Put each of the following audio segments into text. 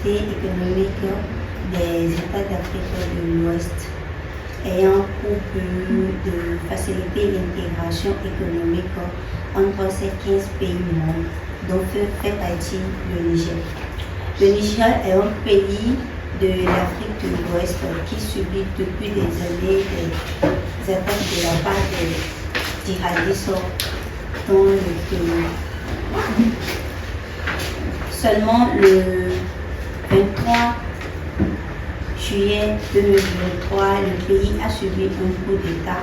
stabilité économique des États d'Afrique de l'Ouest ayant pour but de faciliter l'intégration économique entre ces 15 pays membres dont fait partie le Niger. Le Niger est un pays de l'Afrique de l'Ouest qui subit depuis des années des attaques de la part des djihadistes dans le pays. Seulement le 23 juillet 2023, le pays a subi un coup d'État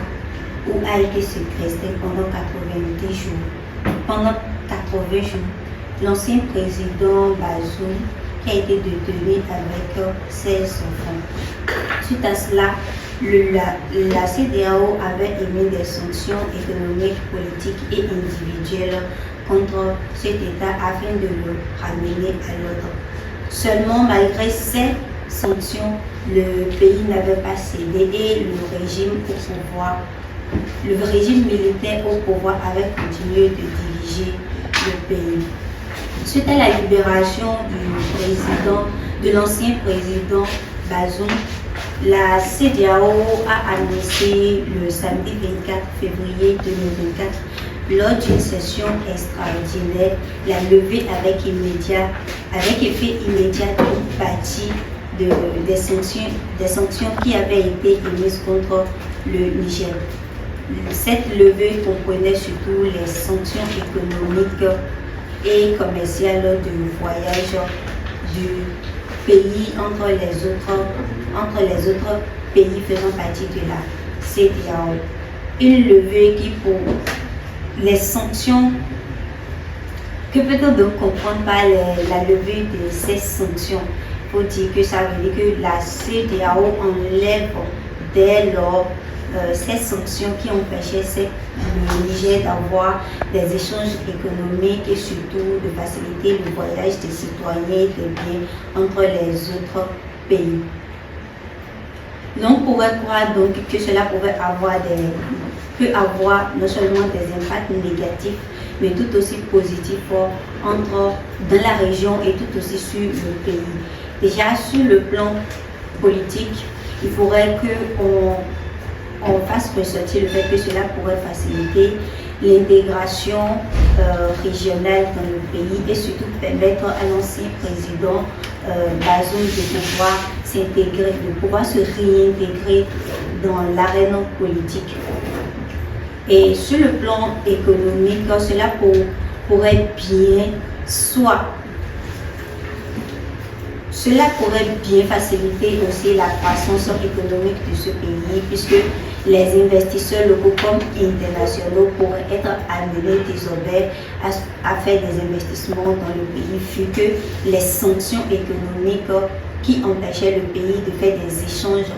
où a été séquestré pendant 90 jours. Pendant 80 jours, l'ancien président Bazoum qui a été détenu avec 16 enfants. Suite à cela, la CEDEAO avait émis des sanctions économiques, politiques et individuelles contre cet État afin de le ramener à l'ordre. Seulement, malgré ces sanctions, le pays n'avait pas cédé et le régime militaire au pouvoir avait continué de diriger le pays. Suite à la libération de l'ancien président Bazoum, la CEDEAO a annoncé le samedi 24 février 2024 lors d'une session extraordinaire la levée avec effet immédiat d'une partie des sanctions qui avaient été émises contre le Niger. Cette levée comprenait surtout les sanctions économiques et commerciales de voyage du pays entre les autres pays faisant partie de la CEDEAO. Une levée qui, pour les sanctions, que peut-on donc comprendre par la levée de ces sanctions? Il faut dire que ça veut dire que la CEDEAO enlève dès lors ces sanctions qui empêchaient le Niger d'avoir des échanges économiques et surtout de faciliter le voyage des citoyens et des biens entre les autres pays. L'on pourrait croire donc que cela pouvait avoir non seulement des impacts négatifs, mais tout aussi positifs dans la région et tout aussi sur le pays. Déjà sur le plan politique, il faudrait qu'on fasse ressortir le fait que cela pourrait faciliter l'intégration régionale dans le pays et surtout permettre à l'ancien président Bazoum de pouvoir s'intégrer, de pouvoir se réintégrer dans l'arène politique. Et sur le plan économique, cela pourrait bien faciliter aussi la croissance économique de ce pays, puisque les investisseurs locaux comme internationaux pourraient être amenés désormais à faire des investissements dans le pays, vu que les sanctions économiques qui empêchaient le pays de faire des échanges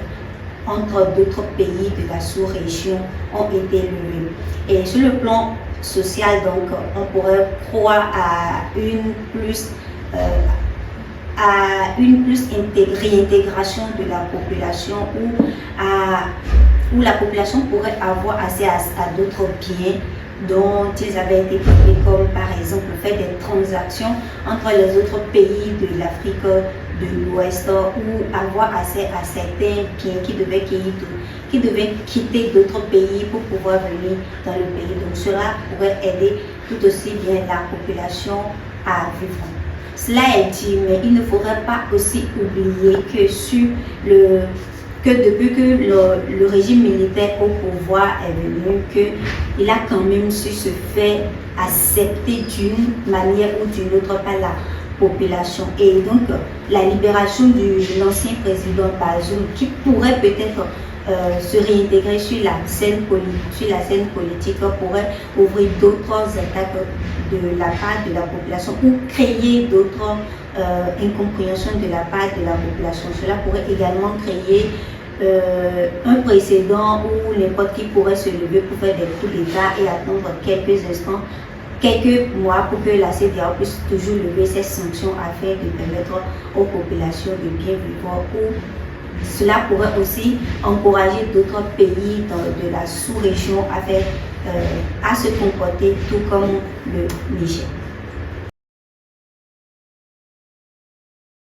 entre d'autres pays de la sous-région ont été levés. Et sur le plan social, donc, on pourrait croire à une réintégration de la population où la population pourrait avoir accès à d'autres biens dont ils avaient été privés, comme par exemple faire des transactions entre les autres pays de l'Afrique de l'Ouest ou avoir accès à certains biens qui devaient quitter d'autres pays pour pouvoir venir dans le pays. Donc cela pourrait aider tout aussi bien la population à vivre. Cela est dit, mais il ne faudrait pas aussi oublier que depuis que le régime militaire au pouvoir est venu, qu'il a quand même su se faire accepter d'une manière ou d'une autre par la population. Et donc, la libération de l'ancien président Bazoum, qui pourrait peut-être se réintégrer sur la scène politique, pourrait ouvrir d'autres attaques de la part de la population ou créer d'autres incompréhensions de la part de la population. Cela pourrait également créer un précédent où n'importe qui pourrait se lever pour faire des coups d'État et attendre quelques mois pour que la CEDEAO puisse toujours lever ses sanctions afin de permettre aux populations de bien vivre. Ou cela pourrait aussi encourager d'autres pays de la sous-région à se comporter tout comme le Niger.